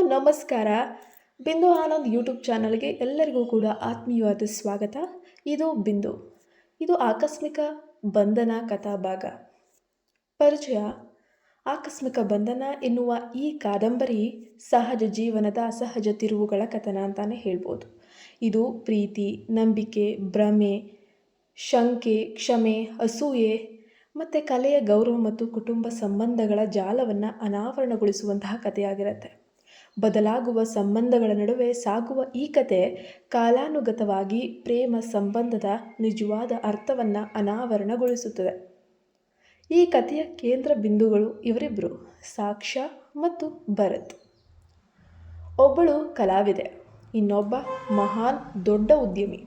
ನಮಸ್ಕಾರ. ಬಿಂದು ಆನಂದ್ ಯೂಟ್ಯೂಬ್ ಚಾನಲ್ಗೆ ಎಲ್ಲರಿಗೂ ಕೂಡ ಆತ್ಮೀಯವಾದ ಸ್ವಾಗತ. ಇದು ಬಿಂದು. ಇದು ಆಕಸ್ಮಿಕ ಬಂಧನ ಕಥಾಭಾಗ. ಪರಿಚಯ: ಆಕಸ್ಮಿಕ ಬಂಧನ ಎನ್ನುವ ಈ ಕಾದಂಬರಿ ಸಹಜ ಜೀವನದ ಅಸಹಜ ತಿರುವುಗಳ ಕಥನ ಅಂತಾನೆ ಹೇಳ್ಬೋದು. ಇದು ಪ್ರೀತಿ, ನಂಬಿಕೆ, ಭ್ರಮೆ, ಶಂಕೆ, ಕ್ಷಮೆ, ಅಸೂಯೆ ಮತ್ತು ಕಲೆಯ ಗೌರವ ಮತ್ತು ಕುಟುಂಬ ಸಂಬಂಧಗಳ ಜಾಲವನ್ನು ಅನಾವರಣಗೊಳಿಸುವಂತಹ ಕಥೆಯಾಗಿರುತ್ತೆ. ಬದಲಾಗುವ ಸಂಬಂಧಗಳ ನಡುವೆ ಸಾಗುವ ಈ ಕತೆ ಕಾಲಾನುಗತವಾಗಿ ಪ್ರೇಮ ಸಂಬಂಧದ ನಿಜವಾದ ಅರ್ಥವನ್ನು ಅನಾವರಣಗೊಳಿಸುತ್ತದೆ. ಈ ಕಥೆಯ ಕೇಂದ್ರ ಬಿಂದುಗಳು ಇವರಿಬ್ಬರು, ಸಾಕ್ಷ್ಯ ಮತ್ತು ಭರತ್. ಒಬ್ಬಳು ಕಲಾವಿದೆ, ಇನ್ನೊಬ್ಬ ಮಹಾನ್ ದೊಡ್ಡ ಉದ್ಯಮಿ.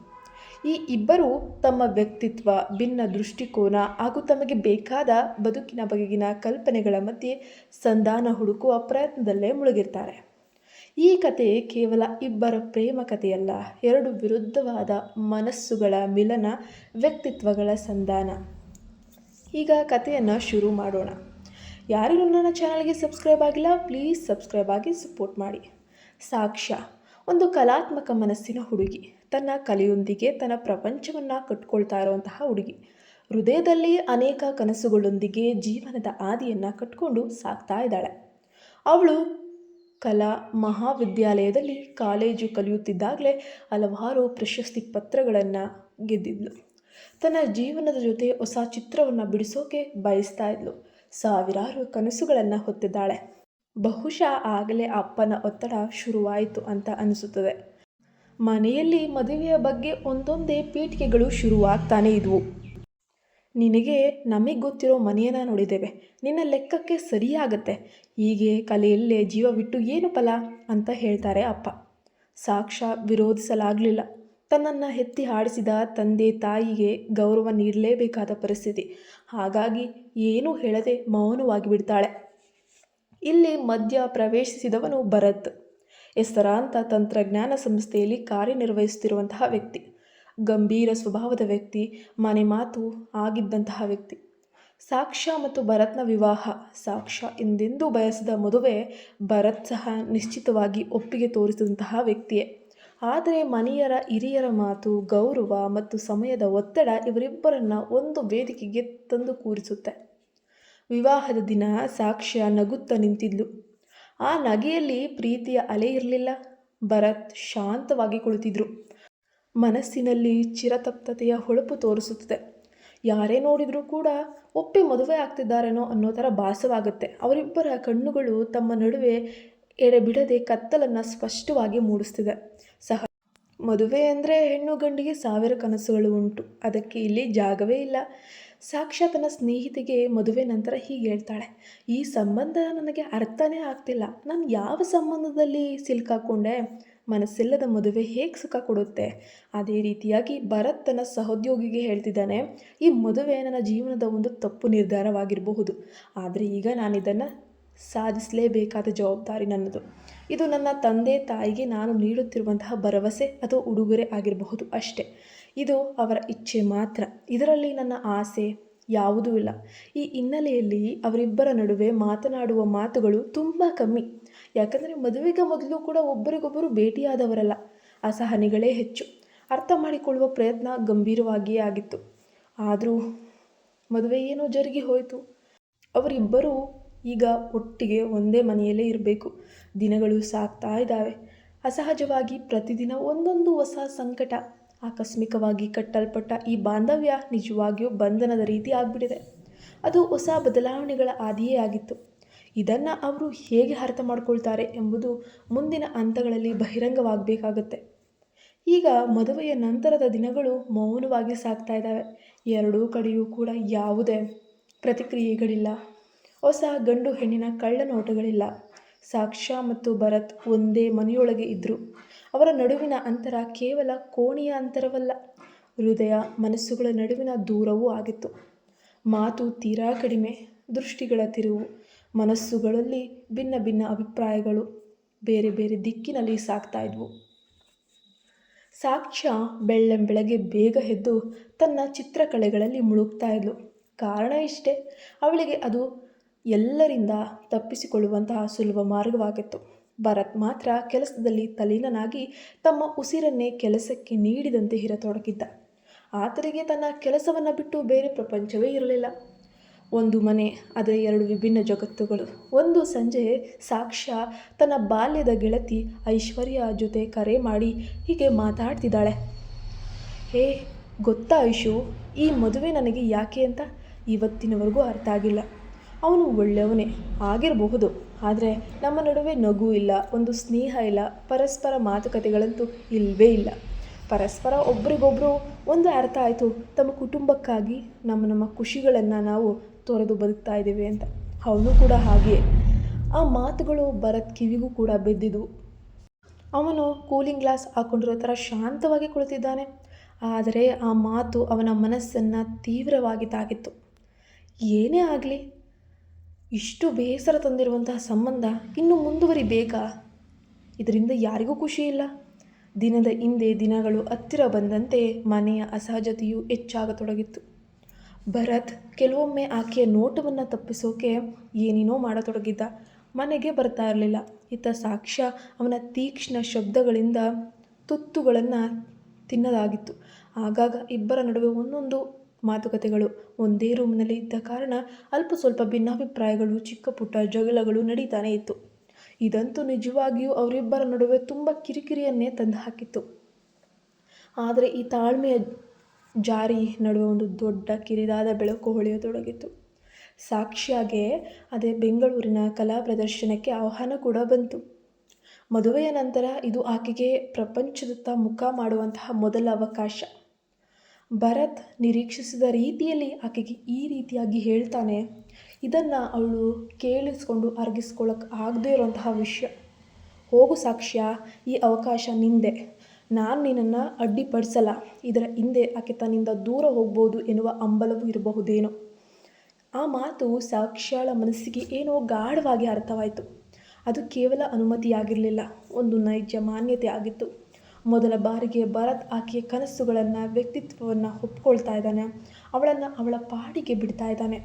ಈ ಇಬ್ಬರು ತಮ್ಮ ವ್ಯಕ್ತಿತ್ವ, ಭಿನ್ನ ದೃಷ್ಟಿಕೋನ ಹಾಗೂ ತಮಗೆ ಬೇಕಾದ ಬದುಕಿನ ಬಗೆಗಿನ ಕಲ್ಪನೆಗಳ ಮಧ್ಯೆ ಸಂಧಾನ ಹುಡುಕುವ ಪ್ರಯತ್ನದಲ್ಲೇ ಮುಳುಗಿರ್ತಾರೆ. ಈ ಕತೆ ಕೇವಲ ಇಬ್ಬರ ಪ್ರೇಮ ಕಥೆಯಲ್ಲ, ಎರಡು ವಿರುದ್ಧವಾದ ಮನಸ್ಸುಗಳ ಮಿಲನ, ವ್ಯಕ್ತಿತ್ವಗಳ ಸಂಧಾನ. ಈಗ ಕಥೆಯನ್ನು ಶುರು ಮಾಡೋಣ. ಯಾರಿಗೂ ನನ್ನ ಚಾನಲ್ಗೆ ಸಬ್ಸ್ಕ್ರೈಬ್ ಆಗಿಲ್ಲ, ಪ್ಲೀಸ್ ಸಬ್ಸ್ಕ್ರೈಬ್ ಆಗಿ ಸಪೋರ್ಟ್ ಮಾಡಿ. ಸಾಕ್ಷ್ಯ ಒಂದು ಕಲಾತ್ಮಕ ಮನಸ್ಸಿನ ಹುಡುಗಿ. ತನ್ನ ಕಲೆಯೊಂದಿಗೆ ತನ್ನ ಪ್ರಪಂಚವನ್ನು ಕಟ್ಕೊಳ್ತಾ ಇರುವಂತಹ ಹುಡುಗಿ. ಹೃದಯದಲ್ಲಿ ಅನೇಕ ಕನಸುಗಳೊಂದಿಗೆ ಜೀವನದ ಹಾದಿಯನ್ನು ಕಟ್ಕೊಂಡು ಸಾಗ್ತಾ ಇದ್ದಾಳೆ. ಅವಳು ಕಲಾ ಮಹಾವಿದ್ಯಾಲಯದಲ್ಲಿ ಕಾಲೇಜು ಕಲಿಯುತ್ತಿದ್ದಾಗಲೇ ಹಲವಾರು ಪ್ರಶಸ್ತಿ ಪತ್ರಗಳನ್ನು ಗೆದ್ದಿದ್ಲು. ತನ್ನ ಜೀವನದ ಜೊತೆ ಹೊಸ ಚಿತ್ರವನ್ನು ಬಿಡಿಸೋಕೆ ಬಯಸ್ತಾ ಇದ್ಲು. ಸಾವಿರಾರು ಕನಸುಗಳನ್ನು ಹೊತ್ತಿದ್ದಾಳೆ. ಬಹುಶಃ ಆಗಲೇ ಅಪ್ಪನ ಒತ್ತಡ ಶುರುವಾಯಿತು ಅಂತ ಅನಿಸುತ್ತದೆ. ಮನೆಯಲ್ಲಿ ಮದುವೆಯ ಬಗ್ಗೆ ಒಂದೊಂದೇ ಪೀಠಿಕೆಗಳು ಶುರುವಾಗ್ತಾನೆ ಇದ್ವು. ನಿನಗೆ ನಮಗೆ ಗೊತ್ತಿರೋ ಮನೆಯನ್ನು ನೋಡಿದ್ದೇವೆ, ನಿನ್ನ ಲೆಕ್ಕಕ್ಕೆ ಸರಿಯಾಗತ್ತೆ, ಹೀಗೆ ಕಲೆಯಲ್ಲೇ ಜೀವ ಬಿಟ್ಟು ಏನು ಫಲ ಅಂತ ಹೇಳ್ತಾರೆ ಅಪ್ಪ. ಸಾಕ್ಷ್ಯ ವಿರೋಧಿಸಲಾಗಲಿಲ್ಲ. ತನ್ನನ್ನು ಎತ್ತಿ ಆಡಿಸಿದ ತಂದೆ ತಾಯಿಗೆ ಗೌರವ ನೀಡಲೇಬೇಕಾದ ಪರಿಸ್ಥಿತಿ. ಹಾಗಾಗಿ ಏನೂ ಹೇಳದೆ ಮೌನವಾಗಿ ಬಿಡ್ತಾಳೆ. ಇಲ್ಲಿ ಮಧ್ಯ ಪ್ರವೇಶಿಸಿದವನು ಭರತ್. ಹೆಸರಾಂತ ತಂತ್ರಜ್ಞಾನ ಸಂಸ್ಥೆಯಲ್ಲಿ ಕಾರ್ಯನಿರ್ವಹಿಸುತ್ತಿರುವಂತಹ ವ್ಯಕ್ತಿ. ಗಂಭೀರ ಸ್ವಭಾವದ ವ್ಯಕ್ತಿ, ಮನೆ ಮಾತು ಆಗಿದ್ದಂತಹ ವ್ಯಕ್ತಿ. ಸಾಕ್ಷ್ಯ ಮತ್ತು ಭರತ್ನ ವಿವಾಹ. ಸಾಕ್ಷ್ಯ ಎಂದೆಂದೂ ಬಯಸಿದ ಮದುವೆ. ಭರತ್ ಸಹ ನಿಶ್ಚಿತವಾಗಿ ಒಪ್ಪಿಗೆ ತೋರಿಸಿದಂತಹ ವ್ಯಕ್ತಿಯೇ. ಆದರೆ ಮನೆಯರ ಹಿರಿಯರ ಮಾತು, ಗೌರವ ಮತ್ತು ಸಮಯದ ಒತ್ತಡ ಇವರಿಬ್ಬರನ್ನ ಒಂದು ವೇದಿಕೆಗೆ ತಂದು ಕೂರಿಸುತ್ತೆ. ವಿವಾಹದ ದಿನ ಸಾಕ್ಷ್ಯ ನಗುತ್ತಾ ನಿಂತಿದ್ಲು. ಆ ನಗೆಯಲ್ಲಿ ಪ್ರೀತಿಯ ಅಲೆ ಇರಲಿಲ್ಲ. ಭರತ್ ಶಾಂತವಾಗಿ ಕುಳಿತಿದ್ರು. ಮನಸ್ಸಿನಲ್ಲಿ ಚಿರತಪ್ತತೆಯ ಹೊಳಪು ತೋರಿಸುತ್ತದೆ. ಯಾರೇ ನೋಡಿದರೂ ಕೂಡ ಒಪ್ಪಿ ಮದುವೆ ಆಗ್ತಿದ್ದಾರೇನೋ ಅನ್ನೋ ಥರ ಭಾಸವಾಗುತ್ತೆ. ಅವರಿಬ್ಬರ ಕಣ್ಣುಗಳು ತಮ್ಮ ನಡುವೆ ಎಡೆಬಿಡದೆ ಕತ್ತಲನ್ನು ಸ್ಪಷ್ಟವಾಗಿ ಮೂಡಿಸ್ತಿದೆ. ಮದುವೆ ಅಂದರೆ ಹೆಣ್ಣು ಗಂಡಿಗೆ ಸಾವಿರ ಕನಸುಗಳು ಉಂಟು, ಅದಕ್ಕೆ ಇಲ್ಲಿ ಜಾಗವೇ ಇಲ್ಲ. ಸಾಕ್ಷ್ಯ ತನ್ನ ಸ್ನೇಹಿತೆಗೆ ಮದುವೆ ನಂತರ ಹೀಗೆ ಹೇಳ್ತಾಳೆ: ಈ ಸಂಬಂಧ ನನಗೆ ಅರ್ಥನೇ ಆಗ್ತಿಲ್ಲ. ನಾನು ಯಾವ ಸಂಬಂಧದಲ್ಲಿ ಸಿಲುಕಾಕೊಂಡೆ? ಮನಸ್ಸಿಲ್ಲದ ಮದುವೆ ಹೇಗೆ ಸುಖ ಕೊಡುತ್ತೆ? ಅದೇ ರೀತಿಯಾಗಿ ಭರತ್ ತನ್ನ ಸಹೋದ್ಯೋಗಿಗೆ ಹೇಳ್ತಿದ್ದಾನೆ: ಈ ಮದುವೆ ನನ್ನ ಜೀವನದ ಒಂದು ತಪ್ಪು ನಿರ್ಧಾರವಾಗಿರಬಹುದು, ಆದರೆ ಈಗ ನಾನು ಇದನ್ನು ಸಾಧಿಸಲೇಬೇಕಾದ ಜವಾಬ್ದಾರಿ ನನ್ನದು. ಇದು ನನ್ನ ತಂದೆ ತಾಯಿಗೆ ನಾನು ನೀಡುತ್ತಿರುವಂತಹ ಭರವಸೆ ಅಥವಾ ಉಡುಗೊರೆ ಆಗಿರಬಹುದು ಅಷ್ಟೇ. ಇದು ಅವರ ಇಚ್ಛೆ ಮಾತ್ರ, ಇದರಲ್ಲಿ ನನ್ನ ಆಸೆ ಯಾವುದೂ ಇಲ್ಲ. ಈ ಹಿನ್ನೆಲೆಯಲ್ಲಿ ಅವರಿಬ್ಬರ ನಡುವೆ ಮಾತನಾಡುವ ಮಾತುಗಳು ತುಂಬ ಕಮ್ಮಿ. ಯಾಕಂದರೆ ಮದುವೆಗೆ ಮೊದಲು ಕೂಡ ಒಬ್ಬರಿಗೊಬ್ಬರು ಭೇಟಿಯಾದವರಲ್ಲ. ಅಸಹನೆಗಳೇ ಹೆಚ್ಚು. ಅರ್ಥ ಮಾಡಿಕೊಳ್ಳುವ ಪ್ರಯತ್ನ ಗಂಭೀರವಾಗಿಯೇ ಆಗಿತ್ತು. ಆದರೂ ಮದುವೆ ಏನೋ ಜರುಗಿ ಹೋಯಿತು. ಅವರಿಬ್ಬರೂ ಈಗ ಒಟ್ಟಿಗೆ ಒಂದೇ ಮನೆಯಲ್ಲೇ ಇರಬೇಕು. ದಿನಗಳು ಸಾಗ್ತಾ ಇದ್ದಾವೆ. ಅಸಹಜವಾಗಿ ಪ್ರತಿದಿನ ಒಂದೊಂದು ಹೊಸ ಸಂಕಟ. ಆಕಸ್ಮಿಕವಾಗಿ ಕಟ್ಟಲ್ಪಟ್ಟ ಈ ಬಾಂಧವ್ಯ ನಿಜವಾಗಿಯೂ ಬಂಧನದ ರೀತಿ ಆಗಿಬಿಟ್ಟಿದೆ. ಅದು ಹೊಸ ಬದಲಾವಣೆಗಳ ಹಾದಿಯೇ ಆಗಿತ್ತು. ಇದನ್ನು ಅವರು ಹೇಗೆ ಅರ್ಥ ಮಾಡ್ಕೊಳ್ತಾರೆ ಎಂಬುದು ಮುಂದಿನ ಹಂತಗಳಲ್ಲಿ ಬಹಿರಂಗವಾಗಬೇಕಾಗತ್ತೆ. ಈಗ ಮದುವೆಯ ನಂತರದ ದಿನಗಳು ಮೌನವಾಗಿ ಸಾಗ್ತಾ ಇದ್ದಾವೆ. ಎರಡೂ ಕಡೆಯೂ ಕೂಡ ಯಾವುದೇ ಪ್ರತಿಕ್ರಿಯೆಗಳಿಲ್ಲ. ಹೊಸ ಗಂಡು ಹೆಣ್ಣಿನ ಕಳ್ಳನೋಟಗಳಿಲ್ಲ. ಸಾಕ್ಷ್ಯ ಮತ್ತು ಭರತ್ ಒಂದೇ ಮನೆಯೊಳಗೆ ಇದ್ದರು. ಅವರ ನಡುವಿನ ಅಂತರ ಕೇವಲ ಕೋಣೆಯ ಅಂತರವಲ್ಲ, ಹೃದಯ ಮನಸ್ಸುಗಳ ನಡುವಿನ ದೂರವೂ ಆಗಿತ್ತು. ಮಾತು ತೀರಾ ಕಡಿಮೆ, ದೃಷ್ಟಿಗಳ ತಿರುವು, ಮನಸ್ಸುಗಳಲ್ಲಿ ಭಿನ್ನ ಭಿನ್ನ ಅಭಿಪ್ರಾಯಗಳು ಬೇರೆ ಬೇರೆ ದಿಕ್ಕಿನಲ್ಲಿ ಸಾಗ್ತಾ ಇದ್ವು. ಸಾಕ್ಷ್ಯ ಬೆಳ್ಳಂಬೆಳಗ್ಗೆ ಬೇಗ ಎದ್ದು ತನ್ನ ಚಿತ್ರಕಲೆಗಳಲ್ಲಿ ಮುಳುಗ್ತಾ ಇದ್ಲು. ಕಾರಣ ಇಷ್ಟೇ, ಅವಳಿಗೆ ಅದು ಎಲ್ಲರಿಂದ ತಪ್ಪಿಸಿಕೊಳ್ಳುವಂತಹ ಸುಲಭ ಮಾರ್ಗವಾಗಿತ್ತು. ಭರತ್ ಮಾತ್ರ ಕೆಲಸದಲ್ಲಿ ತಲ್ಲೀನನಾಗಿ ತಮ್ಮ ಉಸಿರನ್ನೇ ಕೆಲಸಕ್ಕೆ ನೀಡಿದಂತೆ ಇರತೊಡಗಿದ್ದ. ಆತನಿಗೆ ತನ್ನ ಕೆಲಸವನ್ನು ಬಿಟ್ಟು ಬೇರೆ ಪ್ರಪಂಚವೇ ಇರಲಿಲ್ಲ. ಒಂದು ಮನೆ, ಅದರ ಎರಡು ವಿಭಿನ್ನ ಜಗತ್ತುಗಳು. ಒಂದು ಸಂಜೆ ಸಾಕ್ಷ್ಯ ತನ್ನ ಬಾಲ್ಯದ ಗೆಳತಿ ಐಶ್ವರ್ಯ ಜೊತೆ ಕರೆ ಮಾಡಿ ಹೀಗೆ ಮಾತಾಡ್ತಿದ್ದಾಳೆ. ಹೇ, ಗೊತ್ತಾ ಐಶು, ಈ ಮದುವೆ ನನಗೆ ಯಾಕೆ ಅಂತ ಇವತ್ತಿನವರೆಗೂ ಅರ್ಥ ಆಗಿಲ್ಲ. ಅವನು ಒಳ್ಳೆಯವನೇ ಆಗಿರಬಹುದು, ಆದರೆ ನಮ್ಮ ನಡುವೆ ನಗು ಇಲ್ಲ, ಒಂದು ಸ್ನೇಹ ಇಲ್ಲ, ಪರಸ್ಪರ ಮಾತುಕತೆಗಳಂತೂ ಇಲ್ಲವೇ ಇಲ್ಲ. ಪರಸ್ಪರ ಒಬ್ರಿಗೊಬ್ಬರು ಒಂದು ಅರ್ಥ ಆಯಿತು, ತಮ್ಮ ಕುಟುಂಬಕ್ಕಾಗಿ ನಮ್ಮ ಖುಷಿಗಳನ್ನು ನಾವು ತೊರೆದು ಬದುಕ್ತಾ ಇದ್ದೀವಿ ಅಂತ. ಅವನು ಕೂಡ ಹಾಗೆಯೇ. ಆ ಮಾತುಗಳು ಭರತ್ ಕಿವಿಗೂ ಕೂಡ ಬಿದ್ದಿದ್ವು. ಅವನು ಕೂಲಿಂಗ್ ಗ್ಲಾಸ್ ಹಾಕೊಂಡಿರೋ ಥರ ಶಾಂತವಾಗಿ ಕುಳಿತಿದ್ದಾನೆ. ಆದರೆ ಆ ಮಾತು ಅವನ ಮನಸ್ಸನ್ನು ತೀವ್ರವಾಗಿ ತಾಗಿತ್ತು. ಏನೇ ಆಗಲಿ, ಇಷ್ಟು ಬೇಸರ ತಂದಿರುವಂತಹ ಸಂಬಂಧ ಇನ್ನು ಮುಂದುವರಿಬೇಕಾ? ಇದರಿಂದ ಯಾರಿಗೂ ಖುಷಿ ಇಲ್ಲ. ದಿನದ ಹಿಂದೆ ದಿನಗಳು ಹತ್ತಿರ ಬಂದಂತೆ ಮನೆಯ ಅಸಹಜತೆಯು ಹೆಚ್ಚಾಗತೊಡಗಿತ್ತು. ಭರತ್ ಕೆಲವೊಮ್ಮೆ ಆಕೆಯ ನೋಟವನ್ನು ತಪ್ಪಿಸೋಕೆ ಏನೇನೋ ಮಾಡತೊಡಗಿದ್ದ. ಮನೆಗೆ ಬರ್ತಾ ಇರಲಿಲ್ಲ. ಇತ್ತ ಸಾಕ್ಷ್ಯ ಅವನ ತೀಕ್ಷ್ಣ ಶಬ್ದಗಳಿಂದ ತುತ್ತುಗಳನ್ನು ತಿನ್ನದಾಗಿತ್ತು. ಆಗಾಗ ಇಬ್ಬರ ನಡುವೆ ಒಂದೊಂದು ಮಾತುಕತೆಗಳು. ಒಂದೇ ರೂಮಿನಲ್ಲಿ ಇದ್ದ ಕಾರಣ ಅಲ್ಪ ಸ್ವಲ್ಪ ಭಿನ್ನಾಭಿಪ್ರಾಯಗಳು, ಚಿಕ್ಕ ಪುಟ್ಟ ಜಗಳಗಳು ನಡೀತಾನೆ ಇತ್ತು. ಇದಂತೂ ನಿಜವಾಗಿಯೂ ಅವರಿಬ್ಬರ ನಡುವೆ ತುಂಬ ಕಿರಿಕಿರಿಯನ್ನೇ ತಂದು ಹಾಕಿತ್ತು. ಆದರೆ ಈ ತಾಳ್ಮೆಯ ಜಾರಿ ನಡುವೆ ಒಂದು ದೊಡ್ಡ ಕಿರಿದಾದ ಬೆಳಕು ಹೊಳೆಯತೊಡಗಿತ್ತು. ಸಾಕ್ಷ್ಯಗೆ ಅದೇ ಬೆಂಗಳೂರಿನ ಕಲಾ ಪ್ರದರ್ಶನಕ್ಕೆ ಆಹ್ವಾನ ಕೂಡ ಬಂತು. ಮದುವೆಯ ನಂತರ ಇದು ಆಕೆಗೆ ಪ್ರಪಂಚದತ್ತ ಮುಖ ಮಾಡುವಂತಹ ಮೊದಲ ಅವಕಾಶ. ಭರತ್ ನಿರೀಕ್ಷಿಸಿದ ರೀತಿಯಲ್ಲಿ ಆಕೆಗೆ ಈ ರೀತಿಯಾಗಿ ಹೇಳ್ತಾನೆ. ಇದನ್ನು ಅವಳು ಕೇಳಿಸ್ಕೊಂಡು ಅರಗಿಸ್ಕೊಳ್ಳೋಕೆ ಆಗದೇ ಇರೋಂತಹ ವಿಷಯ. ಹೋಗು ಸಾಕ್ಷ್ಯ, ಈ ಅವಕಾಶ ನಿಂದೆ, ನಾನು ನಿನ್ನನ್ನು ಅಡ್ಡಿಪಡಿಸಲ್ಲ. ಇದರ ಹಿಂದೆ ಆಕೆ ತನ್ನಿಂದ ದೂರ ಹೋಗ್ಬೋದು ಎನ್ನುವ ಹಂಬಲವೂ ಇರಬಹುದೇನೋ. ಆ ಮಾತು ಸಾಕ್ಷ್ಯಳ ಮನಸ್ಸಿಗೆ ಏನೋ ಗಾಢವಾಗಿ ಅರ್ಥವಾಯಿತು. ಅದು ಕೇವಲ ಅನುಮತಿಯಾಗಿರಲಿಲ್ಲ, ಒಂದು ನೈಜ ಮಾನ್ಯತೆ ಆಗಿತ್ತು. ಮೊದಲ ಬಾರಿಗೆ ಭರತ್ ಆಕೆಯ ಕನಸುಗಳನ್ನು, ವ್ಯಕ್ತಿತ್ವವನ್ನು ಒಪ್ಕೊಳ್ತಾ ಇದ್ದಾನೆ. ಅವಳನ್ನು ಅವಳ ಪಾಡಿಗೆ ಬಿಡ್ತಾ ಇದ್ದಾನೆ.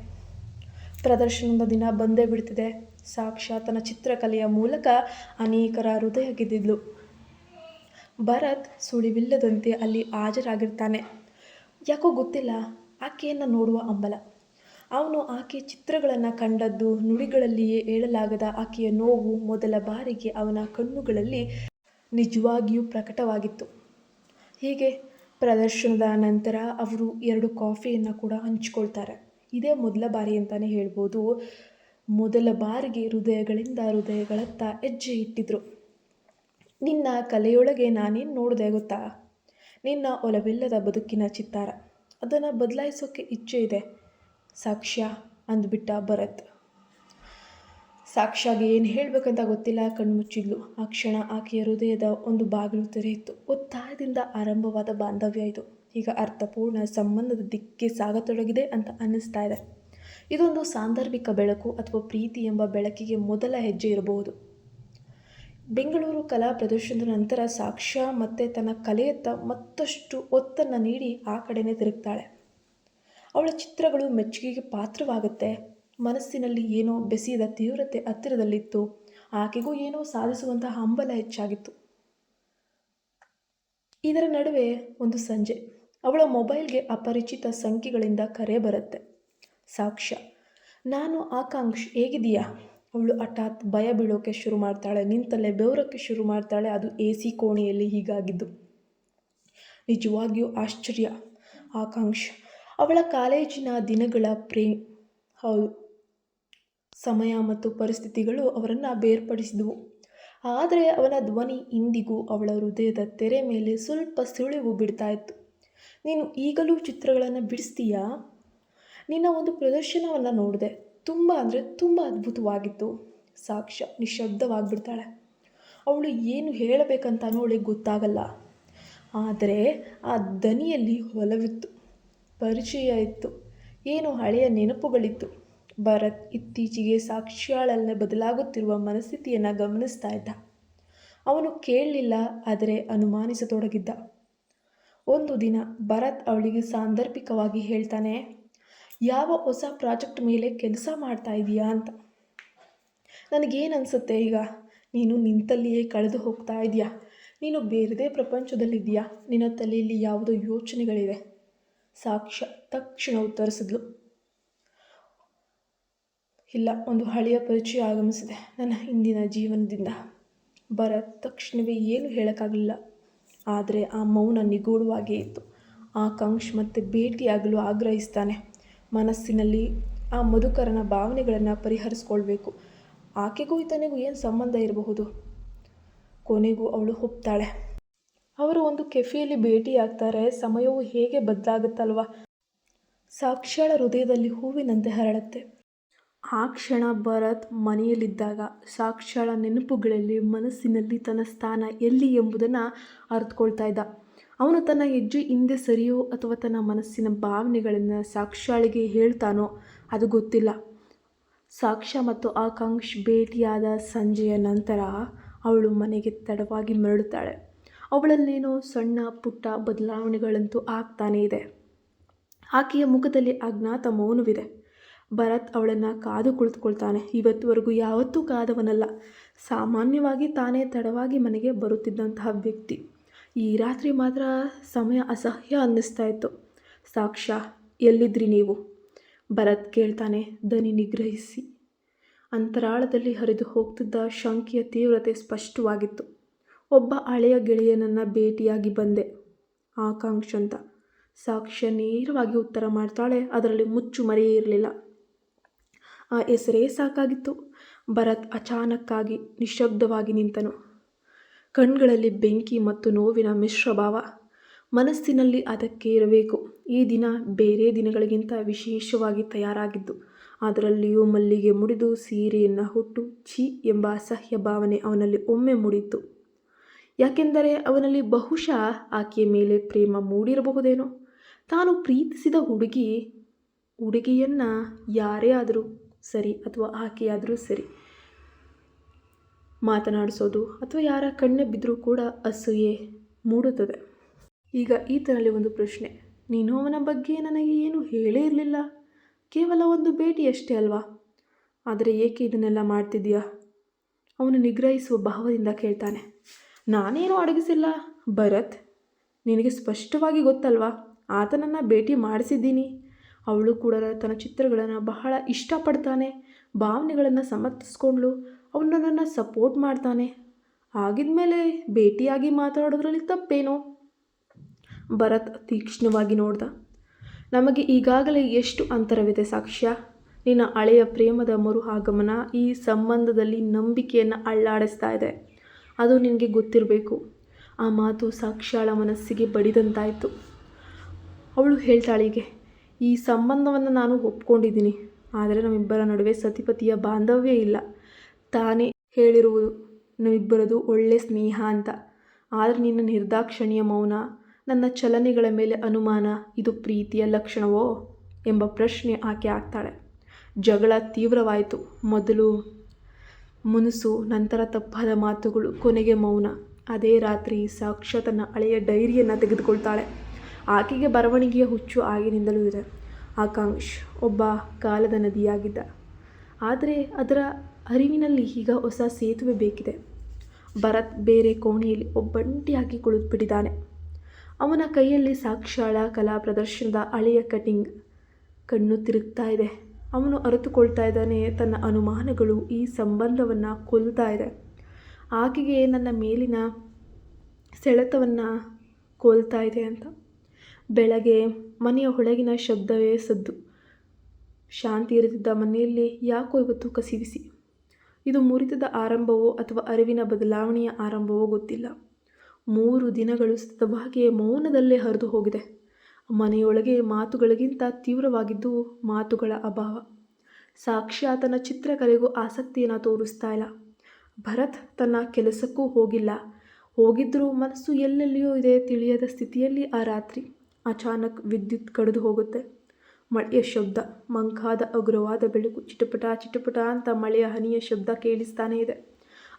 ಪ್ರದರ್ಶನದ ದಿನ ಬಂದೇ ಬಿಡ್ತಿದೆ. ಸಾಕ್ಷ್ಯ ತನ್ನ ಚಿತ್ರಕಲೆಯ ಮೂಲಕ ಅನೇಕರ ಹೃದಯ ಗೆದ್ದಿದ್ಲು. ಭರತ್ ಸುಳಿವಿಲ್ಲದಂತೆ ಅಲ್ಲಿ ಹಾಜರಾಗಿರ್ತಾನೆ. ಯಾಕೋ ಗೊತ್ತಿಲ್ಲ, ಆಕೆಯನ್ನು ನೋಡುವ ಹಂಬಲ. ಅವನು ಆಕೆಯ ಚಿತ್ರಗಳನ್ನು ಕಂಡದ್ದು, ನುಡಿಗಳಲ್ಲಿಯೇ ಹೇಳಲಾಗದ ಆಕೆಯ ನೋವು ಮೊದಲ ಬಾರಿಗೆ ಅವನ ಕಣ್ಣುಗಳಲ್ಲಿ ನಿಜವಾಗಿಯೂ ಪ್ರಕಟವಾಗಿತ್ತು. ಹೀಗೆ ಪ್ರದರ್ಶನದ ನಂತರ ಅವರು 2 ಕಾಫಿಯನ್ನು ಕೂಡ ಹಂಚಿಕೊಳ್ತಾರೆ. ಇದೇ ಮೊದಲ ಬಾರಿ ಅಂತಲೇ ಹೇಳ್ಬೋದು. ಮೊದಲ ಬಾರಿಗೆ ಹೃದಯಗಳಿಂದ ಹೃದಯಗಳತ್ತ ಹೆಜ್ಜೆ ಇಟ್ಟಿದ್ರು. ನಿನ್ನ ಕಲೆಯೊಳಗೆ ನಾನೇನು ನೋಡಿದೆ ಗೊತ್ತಾ? ನಿನ್ನ ಒಲವಿಲ್ಲದ ಬದುಕಿನ ಚಿತ್ತಾರ. ಅದನ್ನು ಬದಲಾಯಿಸೋಕ್ಕೆ ಇಚ್ಛೆ ಇದೆ ಸಾಕ್ಷ್ಯ ಅಂದ್ಬಿಟ್ಟ ಭರತ್. ಸಾಕ್ಷ್ಯಗೆ ಏನು ಹೇಳಬೇಕಂತ ಗೊತ್ತಿಲ್ಲ, ಕಣ್ಮುಚ್ಚಿದ್ಲು. ಆ ಕ್ಷಣ ಆಕೆಯ ಹೃದಯದ ಒಂದು ಬಾಗಿಲು ತೆರೆಯಿತು. ಒತ್ತಾಯದಿಂದ ಆರಂಭವಾದ ಬಾಂಧವ್ಯ ಇದು ಈಗ ಅರ್ಥಪೂರ್ಣ ಸಂಬಂಧದ ದಿಕ್ಕಿಗೆ ಸಾಗತೊಡಗಿದೆ ಅಂತ ಅನ್ನಿಸ್ತಾ ಇದೆ. ಇದೊಂದು ಸಾಂದರ್ಭಿಕ ಬೆಳಕು ಅಥವಾ ಪ್ರೀತಿ ಎಂಬ ಬೆಳಕಿಗೆ ಮೊದಲ ಹೆಜ್ಜೆ ಇರಬಹುದು. ಬೆಂಗಳೂರು ಕಲಾ ಪ್ರದರ್ಶನದ ನಂತರ ಸಾಕ್ಷ್ಯ ಮತ್ತೆ ತನ್ನ ಕಲೆಯತ್ತ ಮತ್ತಷ್ಟು ಒತ್ತನ್ನು ನೀಡಿ ಆ ಕಡೆನೇ ತಿರುಗ್ತಾಳೆ. ಅವಳ ಚಿತ್ರಗಳು ಮೆಚ್ಚುಗೆಗೆ ಪಾತ್ರವಾಗುತ್ತೆ. ಮನಸ್ಸಿನಲ್ಲಿ ಏನೋ ಬೆಸೆಯದ ತೀವ್ರತೆ ಹತ್ತಿರದಲ್ಲಿತ್ತು. ಆಕೆಗೂ ಏನೋ ಸಾಧಿಸುವಂತಹ ಹಂಬಲ ಹೆಚ್ಚಾಗಿತ್ತು. ಇದರ ನಡುವೆ ಒಂದು ಸಂಜೆ ಅವಳ ಮೊಬೈಲ್ಗೆ ಅಪರಿಚಿತ ಸಂಖ್ಯೆಗಳಿಂದ ಕರೆ ಬರುತ್ತೆ. ಸಾಕ್ಷ್ಯ, ನಾನು ಆಕಾಂಕ್ಷ್, ಹೇಗಿದೀಯಾ? ಅವಳು ಹಠಾತ್ ಭಯ ಬೀಳೋಕ್ಕೆ ಶುರು ಮಾಡ್ತಾಳೆ. ನಿಂತಲ್ಲೇ ಬೆವರೋಕ್ಕೆ ಶುರು ಮಾಡ್ತಾಳೆ. ಅದು AC ಕೋಣೆಯಲ್ಲಿ ಹೀಗಾಗಿದ್ದು. ನಿಜವಾಗಿಯೂ ಆಶ್ಚರ್ಯ. ಆಕಾಂಕ್ಷ್ ಅವಳ ಕಾಲೇಜಿನ ದಿನಗಳ ಹೌದು, ಸಮಯ ಮತ್ತು ಪರಿಸ್ಥಿತಿಗಳು ಅವರನ್ನು ಬೇರ್ಪಡಿಸಿದವು. ಆದರೆ ಅವನ ಧ್ವನಿ ಇಂದಿಗೂ ಅವಳ ಹೃದಯದ ತೆರೆ ಮೇಲೆ ಸ್ವಲ್ಪ ಸುಳಿವು ಬಿಡ್ತಾ ಇತ್ತು. ನೀನು ಈಗಲೂ ಚಿತ್ರಗಳನ್ನು ಬಿಡಿಸ್ತೀಯಾ? ನಿನ್ನ ಒಂದು ಪ್ರದರ್ಶನವನ್ನು ನೋಡಿದೆ, ತುಂಬ ಅಂದರೆ ತುಂಬ ಅದ್ಭುತವಾಗಿತ್ತು. ಸಾಕ್ಷ್ಯ ನಿಶ್ಶಬ್ದವಾಗಿಬಿಡ್ತಾಳೆ. ಅವಳು ಏನು ಹೇಳಬೇಕಂತನೂ ಅವಳಿಗೆ ಗೊತ್ತಾಗಲ್ಲ. ಆದರೆ ಆ ದನಿಯಲ್ಲಿ ಒಲವಿತ್ತು, ಪರಿಚಯ ಇತ್ತು, ಏನೋ ಹಳೆಯ ನೆನಪುಗಳಿತ್ತು. ಭರತ್ ಇತ್ತೀಚೆಗೆ ಸಾಕ್ಷ್ಯಳಲ್ಲೇ ಬದಲಾಗುತ್ತಿರುವ ಮನಸ್ಥಿತಿಯನ್ನು ಗಮನಿಸ್ತಾ ಇದ್ದ. ಅವನು ಕೇಳಲಿಲ್ಲ, ಆದರೆ ಅನುಮಾನಿಸತೊಡಗಿದ್ದ. ಒಂದು ದಿನ ಭರತ್ ಅವಳಿಗೆ ಸಾಂದರ್ಭಿಕವಾಗಿ ಹೇಳ್ತಾನೆ, ಯಾವ ಹೊಸ ಪ್ರಾಜೆಕ್ಟ್ ಮೇಲೆ ಕೆಲಸ ಮಾಡ್ತಾ ಇದೀಯಾ ಅಂತ. ನನಗೇನು ಅನಿಸುತ್ತೆ, ಈಗ ನೀನು ನಿಂತಲ್ಲಿಯೇ ಕಳೆದು ಹೋಗ್ತಾ ಇದೆಯಾ? ನೀನು ಬೇರೆದೇ ಪ್ರಪಂಚದಲ್ಲಿದ್ದೀಯಾ? ನಿನ್ನ ತಲೆಯಲ್ಲಿ ಯಾವುದೋ ಯೋಚನೆಗಳಿವೆ. ಸಾಕ್ಷ್ಯ ತಕ್ಷಣ ಉತ್ತರಿಸಿದ್ಲು. ಇಲ್ಲ, ಒಂದು ಹಳೆಯ ಪರಿಚಯ ಆಗಮಿಸಿದೆ ನನ್ನ ಹಿಂದಿನ ಜೀವನದಿಂದ. ಭರತ್ ತಕ್ಷಣವೇ ಏನು ಹೇಳೋಕ್ಕಾಗಲಿಲ್ಲ. ಆದರೆ ಆ ಮೌನ ನಿಗೂಢವಾಗಿಯೇ ಇತ್ತು. ಆಕಾಂಕ್ಷ್ ಮತ್ತೆ ಭೇಟಿಯಾಗಲು ಆಗ್ರಹಿಸ್ತಾನೆ. ಮನಸ್ಸಿನಲ್ಲಿ ಆ ಮಧುಕರನ ಭಾವನೆಗಳನ್ನು ಪರಿಹರಿಸ್ಕೊಳ್ಬೇಕು. ಆಕೆಗೂ ಈತನಿಗೂ ಏನು ಸಂಬಂಧ ಇರಬಹುದು? ಕೊನೆಗೂ ಅವಳು ಒಪ್ತಾಳೆ. ಅವರು ಒಂದು ಕೆಫೆಯಲ್ಲಿ ಭೇಟಿಯಾಗ್ತಾರೆ. ಸಮಯವು ಹೇಗೆ ಬದಲಾಗುತ್ತಲ್ವ. ಸಾಕ್ಷ್ಯಳ ಹೃದಯದಲ್ಲಿ ಹೂವಿನಂತೆ ಹರಳುತ್ತೆ. ಆ ಕ್ಷಣ ಭರತ್ ಮನೆಯಲ್ಲಿದ್ದಾಗ ಸಾಕ್ಷ್ಯಳ ನೆನಪುಗಳಲ್ಲಿ ಮನಸ್ಸಿನಲ್ಲಿ ತನ್ನ ಸ್ಥಾನ ಎಲ್ಲಿ ಎಂಬುದನ್ನು ಅರಿತುಕೊಳ್ತಾ ಇದ್ದ. ಅವನು ತನ್ನ ಹೆಜ್ಜೆ ಹಿಂದೆ ಸರಿಯೋ ಅಥವಾ ತನ್ನ ಮನಸ್ಸಿನ ಭಾವನೆಗಳನ್ನು ಸಾಕ್ಷ್ಯಳಿಗೆ ಹೇಳ್ತಾನೋ ಅದು ಗೊತ್ತಿಲ್ಲ. ಸಾಕ್ಷ್ಯ ಮತ್ತು ಆಕಾಂಕ್ಷ್ ಭೇಟಿಯಾದ ಸಂಜೆಯ ನಂತರ ಅವಳು ಮನೆಗೆ ತಡವಾಗಿ ಮರಳುತ್ತಾಳೆ. ಅವಳಲ್ಲೇನೋ ಸಣ್ಣ ಪುಟ್ಟ ಬದಲಾವಣೆಗಳಂತೂ ಆಗ್ತಾನೇ ಇದೆ. ಆಕೆಯ ಮುಖದಲ್ಲಿ ಅಜ್ಞಾತ ಮೌನವಿದೆ. ಭರತ್ ಅವಳನ್ನು ಕಾದು ಕುಳಿತುಕೊಳ್ತಾನೆ. ಇವತ್ತುವರೆಗೂ ಯಾವತ್ತೂ ಕಾದವನಲ್ಲ. ಸಾಮಾನ್ಯವಾಗಿ ತಾನೇ ತಡವಾಗಿ ಮನೆಗೆ ಬರುತ್ತಿದ್ದಂತಹ ವ್ಯಕ್ತಿ. ಈ ರಾತ್ರಿ ಮಾತ್ರ ಸಮಯ ಅಸಹ್ಯ ಅನ್ನಿಸ್ತಾ ಇತ್ತು. ಸಾಕ್ಷ್ಯ, ಎಲ್ಲಿದ್ರಿ ನೀವು? ಭರತ್ ಕೇಳ್ತಾನೆ, ದನಿ ನಿಗ್ರಹಿಸಿ. ಅಂತರಾಳದಲ್ಲಿ ಹರಿದು ಹೋಗ್ತಿದ್ದ ಶಂಕೆಯ ತೀವ್ರತೆ ಸ್ಪಷ್ಟವಾಗಿತ್ತು. ಒಬ್ಬ ಹಳೆಯ ಗೆಳೆಯನನ್ನು ಭೇಟಿಯಾಗಿ ಬಂದೆ, ಆಕಾಂಕ್ಷ್ ಅಂತ. ಸಾಕ್ಷ್ಯ ನೇರವಾಗಿ ಉತ್ತರ ಮಾಡ್ತಾಳೆ. ಅದರಲ್ಲಿ ಮುಚ್ಚು ಮರೆಯೇ ಇರಲಿಲ್ಲ. ಆ ಹೆಸರೇ ಸಾಕಾಗಿತ್ತು. ಭರತ್ ಅಚಾನಕ್ಕಾಗಿ ನಿಶ್ಶಬ್ದವಾಗಿ ನಿಂತನು. ಕಣ್ಗಳಲ್ಲಿ ಬೆಂಕಿ ಮತ್ತು ನೋವಿನ ಮಿಶ್ರಭಾವ. ಮನಸ್ಸಿನಲ್ಲಿ ಅದಕ್ಕೆ ಇರಬೇಕು. ಈ ದಿನ ಬೇರೆ ದಿನಗಳಿಗಿಂತ ವಿಶೇಷವಾಗಿ ತಯಾರಾಗಿದ್ದು. ಅದರಲ್ಲಿಯೂ ಮಲ್ಲಿಗೆ ಮುಡಿದು ಸೀರೆಯನ್ನು ಹುಟ್ಟು ಛೀ ಎಂಬ ಅಸಹ್ಯ ಭಾವನೆ ಅವನಲ್ಲಿ ಒಮ್ಮೆ ಮೂಡಿತ್ತು. ಯಾಕೆಂದರೆ ಅವನಲ್ಲಿ ಬಹುಶಃ ಆಕೆಯ ಮೇಲೆ ಪ್ರೇಮ ಮೂಡಿರಬಹುದೇನೋ. ತಾನು ಪ್ರೀತಿಸಿದ ಹುಡುಗಿಯನ್ನು ಯಾರೇ ಆದರೂ ಸರಿ ಅಥವಾ ಆಕೆಯಾದರೂ ಸರಿ ಮಾತನಾಡಿಸೋದು ಅಥವಾ ಯಾರ ಕಣ್ಣೆ ಬಿದ್ದರೂ ಕೂಡ ಅಸೂಯೆ ಮೂಡುತ್ತದೆ. ಈಗ ಈತನಲ್ಲಿ ಒಂದು ಪ್ರಶ್ನೆ, ನೀನು ಅವನ ಬಗ್ಗೆ ನನಗೆ ಏನು ಹೇಳೇ ಇರಲಿಲ್ಲ. ಕೇವಲ ಒಂದು ಭೇಟಿಯಷ್ಟೇ ಅಲ್ವಾ? ಆದರೆ ಏಕೆ ಇದನ್ನೆಲ್ಲ ಮಾಡ್ತಿದ್ದೀಯಾ? ಅವನು ನಿಗ್ರಹಿಸುವ ಭಾವದಿಂದ ಕೇಳ್ತಾನೆ. ನಾನೇನು ಅಡಗಿಸಿಲ್ಲ ಭರತ್, ನಿನಗೆ ಸ್ಪಷ್ಟವಾಗಿ ಗೊತ್ತಲ್ವಾ, ಆತನನ್ನು ಭೇಟಿ ಮಾಡಿಸಿದ್ದೀನಿ. ಅವಳು ಕೂಡ ತನ್ನ ಚಿತ್ರಗಳನ್ನು ಬಹಳ ಇಷ್ಟಪಡ್ತಾನೆ. ಭಾವನೆಗಳನ್ನು ಸಮರ್ಥಿಸ್ಕೊಂಡ್ಳು. ಅವನು ನನ್ನನ್ನು ಸಪೋರ್ಟ್ ಮಾಡ್ತಾನೆ. ಆಗಿದ್ಮೇಲೆ ಭೇಟಿಯಾಗಿ ಮಾತಾಡೋದ್ರಲ್ಲಿ ತಪ್ಪೇನೋ? ಭರತ್ ತೀಕ್ಷ್ಣವಾಗಿ ನೋಡ್ದ. ನಮಗೆ ಈಗಾಗಲೇ ಎಷ್ಟು ಅಂತರವಿದೆ ಸಾಕ್ಷ್ಯ. ನಿನ್ನ ಹಳೆಯ ಪ್ರೇಮದ ಮರು ಆಗಮನ ಈ ಸಂಬಂಧದಲ್ಲಿ ನಂಬಿಕೆಯನ್ನು ಅಳ್ಳಾಡಿಸ್ತಾ ಇದೆ. ಅದು ನಿನಗೆ ಗೊತ್ತಿರಬೇಕು. ಆ ಮಾತು ಸಾಕ್ಷ್ಯಳ ಮನಸ್ಸಿಗೆ ಬಡಿದಂತಾಯಿತು. ಅವಳು ಹೇಳ್ತಾಳೀಗೆ, ಈ ಸಂಬಂಧವನ್ನು ನಾನು ಒಪ್ಕೊಂಡಿದ್ದೀನಿ. ಆದರೆ ನಮ್ಮಿಬ್ಬರ ನಡುವೆ ಸತಿಪತಿಯ ಬಾಂಧವ್ಯ ಇಲ್ಲ. ತಾನೇ ಹೇಳಿರುವುದು ನಮ್ಮಿಬ್ಬರದು ಒಳ್ಳೆ ಸ್ನೇಹ ಅಂತ. ಆದರೆ ನಿನ್ನ ನಿರ್ದಾಕ್ಷಿಣ್ಯ ಮೌನ, ನನ್ನ ಚಲನೆಗಳ ಮೇಲೆ ಅನುಮಾನ, ಇದು ಪ್ರೀತಿಯ ಲಕ್ಷಣವೋ ಎಂಬ ಪ್ರಶ್ನೆ ಆಕೆ ಆಗ್ತಾಳೆ. ಜಗಳ ತೀವ್ರವಾಯಿತು. ಮೊದಲು ಮುನಿಸು, ನಂತರ ತಪ್ಪಾದ ಮಾತುಗಳು, ಕೊನೆಗೆ ಮೌನ. ಅದೇ ರಾತ್ರಿ ಸಾಕ್ಷ್ಯ ತನ್ನ ಹಳೆಯ ಡೈರಿಯನ್ನು ತೆಗೆದುಕೊಳ್ತಾಳೆ. ಆಕೆಗೆ ಬರವಣಿಗೆಯ ಹುಚ್ಚು ಆಗಿನಿಂದಲೂ ಇದೆ. ಆಕಾಂಕ್ಷ್ ಒಬ್ಬ ಕಾಲದ ನದಿಯಾಗಿದ್ದ. ಆದರೆ ಅದರ ಅರಿವಿನಲ್ಲಿ ಈಗ ಹೊಸ ಸೇತುವೆ ಬೇಕಿದೆ. ಭರತ್ ಬೇರೆ ಕೋಣೆಯಲ್ಲಿ ಒಬ್ಬಂಟಿಯಾಗಿ ಕುಳಿತುಬಿಟ್ಟಿದ್ದಾನೆ. ಅವನ ಕೈಯಲ್ಲಿ ಸಾಕ್ಷ್ಯಳ ಕಲಾ ಪ್ರದರ್ಶನದ ಹಳೆಯ ಕಟಿಂಗ್. ಕಣ್ಣು ತಿರುಗ್ತಾ ಇದೆ. ಅವನು ಅರಿತುಕೊಳ್ತಾ ಇದ್ದಾನೆ, ತನ್ನ ಅನುಮಾನಗಳು ಈ ಸಂಬಂಧವನ್ನು ಕೊಲ್ತಾ ಇದೆ. ಆಕೆಗೆ ನನ್ನ ಮೇಲಿನ ಸೆಳೆತವನ್ನು ಕೊಲ್ತಾ ಇದೆ ಅಂತ. ಬೆಳಗ್ಗೆ ಮನೆಯ ಒಳಗಿನ ಶಬ್ದವೇ ಸದ್ದು. ಶಾಂತಿ ಇರುತ್ತಿದ್ದ ಮನೆಯಲ್ಲಿ ಯಾಕೋ ಇವತ್ತು ಕಸಿವಿಸಿ. ಇದು ಮುರಿತದ ಆರಂಭವೋ ಅಥವಾ ಅರಿವಿನ ಬದಲಾವಣೆಯ ಆರಂಭವೋ ಗೊತ್ತಿಲ್ಲ. 3 ದಿನಗಳು ಸತತವಾಗಿ ಮೌನದಲ್ಲೇ ಹರಿದು ಹೋಗಿದೆ. ಮನೆಯೊಳಗೆ ಮಾತುಗಳಿಗಿಂತ ತೀವ್ರವಾಗಿದ್ದು ಮಾತುಗಳ ಅಭಾವ. ಸಾಕ್ಷ್ಯ ತನ್ನ ಚಿತ್ರಕಲೆಗೂ ಆಸಕ್ತಿಯನ್ನು ತೋರಿಸ್ತಾ ಇಲ್ಲ. ಭರತ್ ತನ್ನ ಕೆಲಸಕ್ಕೂ ಹೋಗಿಲ್ಲ. ಹೋಗಿದ್ದರೂ ಮನಸ್ಸು ಎಲ್ಲೆಲ್ಲಿಯೋ ಇದೆ. ತಿಳಿಯದ ಸ್ಥಿತಿಯಲ್ಲಿ ಆ ರಾತ್ರಿ. ಅಚಾನಕ್ ವಿದ್ಯುತ್ ಕಡಿದು ಹೋಗುತ್ತೆ. ಮಳೆಯ ಶಬ್ದ, ಮಂಕಾದ ಹಗುರವಾದ ಬೆಳಕು, ಚಿಟಪಟ ಚಿಟಪಟ ಅಂತ ಮಳೆಯ ಹನಿಯ ಶಬ್ದ ಕೇಳಿಸ್ತಾನೇ ಇದೆ.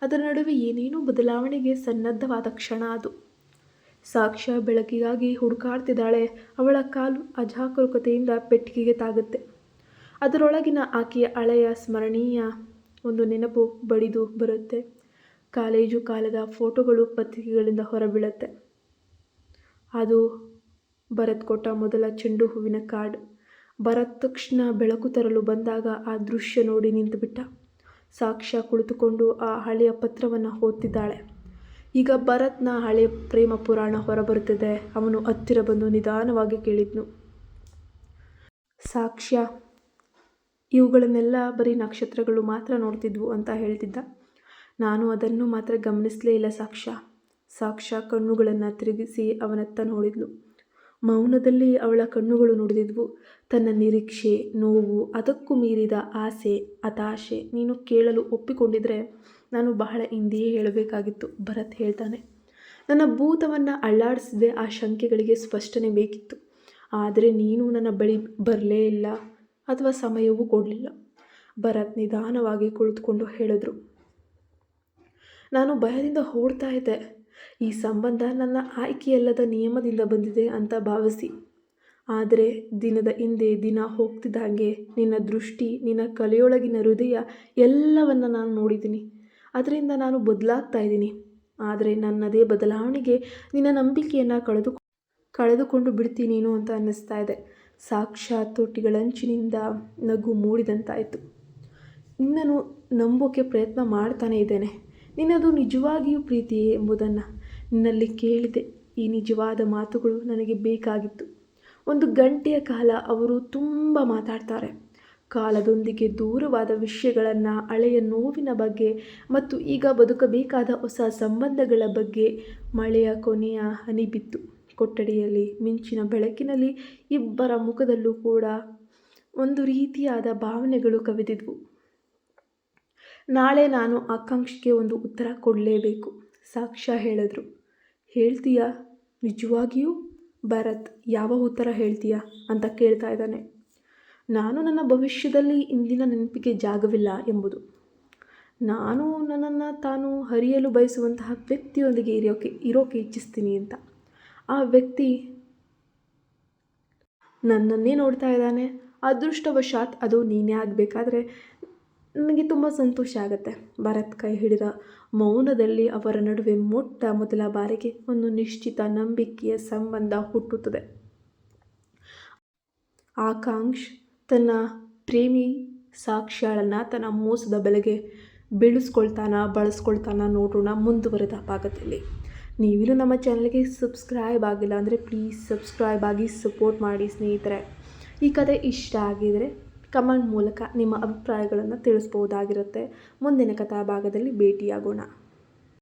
ಅದರ ನಡುವೆ ಏನೇನೋ ಬದಲಾವಣೆಗೆ ಸನ್ನದ್ಧವಾದ ಕ್ಷಣ ಅದು. ಸಾಕ್ಷ್ಯ ಬೆಳಕಿಗಾಗಿ ಹುಡುಕಾಡ್ತಿದ್ದಾಳೆ. ಅವಳ ಕಾಲು ಅಜಾಗರೂಕತೆಯಿಂದ ಪೆಟ್ಟಿಗೆಗೆ ತಾಗುತ್ತೆ. ಅದರೊಳಗಿನ ಆಕೆಯ ಹಳೆಯ ಸ್ಮರಣೀಯ ಒಂದು ನೆನಪು ಬಡಿದು ಬರುತ್ತೆ. ಕಾಲೇಜು ಕಾಲದ ಫೋಟೋಗಳು ಪತ್ರಿಕೆಗಳಿಂದ ಹೊರಬೀಳುತ್ತೆ. ಅದು ಭರತ್ ಕೊಟ್ಟ ಮೊದಲ ಚೆಂಡು ಹೂವಿನ ಕಾರ್ಡ್. ಭರತ್ ತಕ್ಷಣ ಬೆಳಕು ತರಲು ಬಂದಾಗ ಆ ದೃಶ್ಯ ನೋಡಿ ನಿಂತುಬಿಟ್ಟ. ಸಾಕ್ಷ್ಯ ಕುಳಿತುಕೊಂಡು ಆ ಹಳೆಯ ಪತ್ರವನ್ನು ಓದ್ತಿದ್ದಾಳೆ. ಈಗ ಭರತ್ನ ಹಳೆಯ ಪ್ರೇಮ ಪುರಾಣ ಹೊರಬರುತ್ತಿದೆ. ಅವನು ಹತ್ತಿರ ಬಂದು ನಿಧಾನವಾಗಿ ಕೇಳಿದ್ನು, ಸಾಕ್ಷ್ಯ, ಇವುಗಳನ್ನೆಲ್ಲ ಬರೀ ನಕ್ಷತ್ರಗಳು ಮಾತ್ರ ನೋಡ್ತಿದ್ವು ಅಂತ ಹೇಳ್ತಿದ್ದ. ನಾನು ಅದನ್ನು ಮಾತ್ರ ಗಮನಿಸಲೇ ಇಲ್ಲ ಸಾಕ್ಷ್ಯ ಕಣ್ಣುಗಳನ್ನು ತಿರುಗಿಸಿ ಅವನತ್ತ ನೋಡಿದ್ಲು. ಮೌನದಲ್ಲಿ ಅವಳ ಕಣ್ಣುಗಳು ನುಡಿದಿದ್ವು. ತನ್ನ ನಿರೀಕ್ಷೆ, ನೋವು, ಅದಕ್ಕೂ ಮೀರಿದ ಆಸೆ, ಹತಾಶೆ. ನೀನು ಕೇಳಲು ಒಪ್ಪಿಕೊಂಡಿದ್ರೆ ನಾನು ಬಹಳ ಹಿಂದೆಯೇ ಹೇಳಬೇಕಾಗಿತ್ತು. ಭರತ್ ಹೇಳ್ತಾನೆ. ನನ್ನ ಭೂತವನ್ನು ಅಲ್ಲಾಡಿಸಿದೆ. ಆ ಶಂಕೆಗಳಿಗೆ ಸ್ಪಷ್ಟನೆ ಬೇಕಿತ್ತು. ಆದರೆ ನೀನು ನನ್ನ ಬಳಿ ಬರಲೇ ಇಲ್ಲ, ಅಥವಾ ಸಮಯವೂ ಕೊಡಲಿಲ್ಲ. ಭರತ್ ನಿಧಾನವಾಗಿ ಕುಳಿತುಕೊಂಡು ಹೇಳಿದ್ರು, ನಾನು ಭಯದಿಂದ ಓಡ್ತಾ ಇದ್ದೆ. ಈ ಸಂಬಂಧ ನನ್ನ ಆಯ್ಕೆಯಲ್ಲದ ನಿಯಮದಿಂದ ಬಂದಿದೆ ಅಂತ ಭಾವಿಸಿ. ಆದರೆ ದಿನದ ಹಿಂದೆ ದಿನ ಹೋಗ್ತಿದ್ದಂಗೆ ನಿನ್ನ ದೃಷ್ಟಿ, ನಿನ್ನ ಕಲೆಯೊಳಗಿನ ಹೃದಯ ಎಲ್ಲವನ್ನು ನಾನು ನೋಡಿದ್ದೀನಿ. ಅದರಿಂದ ನಾನು ಬದಲಾಗ್ತಾ ಇದ್ದೀನಿ. ಆದರೆ ನನ್ನದೇ ಬದಲಾವಣೆಗೆ ನಿನ್ನ ನಂಬಿಕೆಯನ್ನು ಕಳೆದುಕೊಂಡು ಬಿಡ್ತೀನೇನೋ ಅಂತ ಅನ್ನಿಸ್ತಾ ಇದೆ. ಸಾಕ್ಷಾತ್ ತೊಟ್ಟಿಗಳಂಚಿನಿಂದ ನಗು ಮೂಡಿದಂತಾಯಿತು. ನಿನ್ನನ್ನು ನಂಬೋಕೆ ಪ್ರಯತ್ನ ಮಾಡ್ತಾನೆ ಇದ್ದೇನೆ. ನಿನ್ನದು ನಿಜವಾಗಿಯೂ ಪ್ರೀತಿಯೇ ಎಂಬುದನ್ನು ನಿನ್ನಲ್ಲಿ ಕೇಳಿದೆ. ಈ ನಿಜವಾದ ಮಾತುಗಳು ನನಗೆ ಬೇಕಾಗಿತ್ತು. 1 ಗಂಟೆಯ ಕಾಲ ಅವರು ತುಂಬ ಮಾತಾಡ್ತಾರೆ. ಕಾಲದೊಂದಿಗೆ ದೂರವಾದ ವಿಷಯಗಳನ್ನು, ಹಳೆಯ ನೋವಿನ ಬಗ್ಗೆ ಮತ್ತು ಈಗ ಬದುಕಬೇಕಾದ ಹೊಸ ಸಂಬಂಧಗಳ ಬಗ್ಗೆ. ಮಳೆಯ ಕೊನೆಯ ಹನಿ ಬಿತ್ತು. ಕೊಠಡಿಯಲ್ಲಿ ಮಿಂಚಿನ ಬೆಳಕಿನಲ್ಲಿ ಇಬ್ಬರ ಮುಖದಲ್ಲೂ ಕೂಡ ಒಂದು ರೀತಿಯಾದ ಭಾವನೆಗಳು ಕವಿದಿದ್ವು. ನಾಳೆ ನಾನು ಆಕಾಂಕ್ಷೆಗೆ ಒಂದು ಉತ್ತರ ಕೊಡಲೇಬೇಕು, ಸಾಕ್ಷ್ಯ ಹೇಳಿದ್ರು. ಹೇಳ್ತೀಯಾ ನಿಜವಾಗಿಯೂ? ಭರತ್ ಯಾವ ಉತ್ತರ ಹೇಳ್ತೀಯಾ ಅಂತ ಕೇಳ್ತಾ ಇದ್ದಾನೆ. ನಾನು ನನ್ನ ಭವಿಷ್ಯದಲ್ಲಿ ಇಂದಿನ ನೆನಪಿಗೆ ಜಾಗವಿಲ್ಲ ಎಂಬುದು. ನಾನು ನನ್ನನ್ನು ತಾನು ಹರಿಯಲು ಬಯಸುವಂತಹ ವ್ಯಕ್ತಿಯೊಂದಿಗೆ ಇರೋಕೆ ಇಚ್ಛಿಸ್ತೀನಿ ಅಂತ. ಆ ವ್ಯಕ್ತಿ ನನ್ನನ್ನೇ ನೋಡ್ತಾ ಇದ್ದಾನೆ. ಅದೃಷ್ಟವಶಾತ್ ಅದು ನೀನೇ ಆಗಬೇಕಾದ್ರೆ ನನಗೆ ತುಂಬ ಸಂತೋಷ ಆಗುತ್ತೆ. ಭರತ್ ಕೈ ಹಿಡಿದ. ಮೌನದಲ್ಲಿ ಅವರ ನಡುವೆ ಮೊಟ್ಟ ಮೊದಲ ಬಾರಿಗೆ ಒಂದು ನಿಶ್ಚಿತ ನಂಬಿಕೆಯ ಸಂಬಂಧ ಹುಟ್ಟುತ್ತದೆ. ಆಕಾಂಕ್ಷ್ ತನ್ನ ಪ್ರೇಮಿ ಸಾಕ್ಷ್ಯಳನ್ನು ತನ್ನ ಮೋಸದ ಬೆಲೆಗೆ ಬಳಸ್ಕೊಳ್ತಾನ ನೋಡೋಣ ಮುಂದುವರೆದ ಭಾಗದಲ್ಲಿ. ನೀವಿನ್ನೂ ನಮ್ಮ ಚಾನಲ್ಗೆ ಸಬ್ಸ್ಕ್ರೈಬ್ ಆಗಿಲ್ಲ ಅಂದರೆ ಪ್ಲೀಸ್ ಸಬ್ಸ್ಕ್ರೈಬ್ ಆಗಿ ಸಪೋರ್ಟ್ ಮಾಡಿ ಸ್ನೇಹಿತರೆ. ಈ ಕಥೆ ಇಷ್ಟ ಆಗಿದರೆ ಕಮೆಂಟ್ ಮೂಲಕ ನಿಮ್ಮ ಅಭಿಪ್ರಾಯಗಳನ್ನು ತಿಳಿಸ್ಬೋದಾಗಿರುತ್ತೆ. ಮುಂದಿನ ಕಥಾ ಭಾಗದಲ್ಲಿ ಭೇಟಿಯಾಗೋಣ.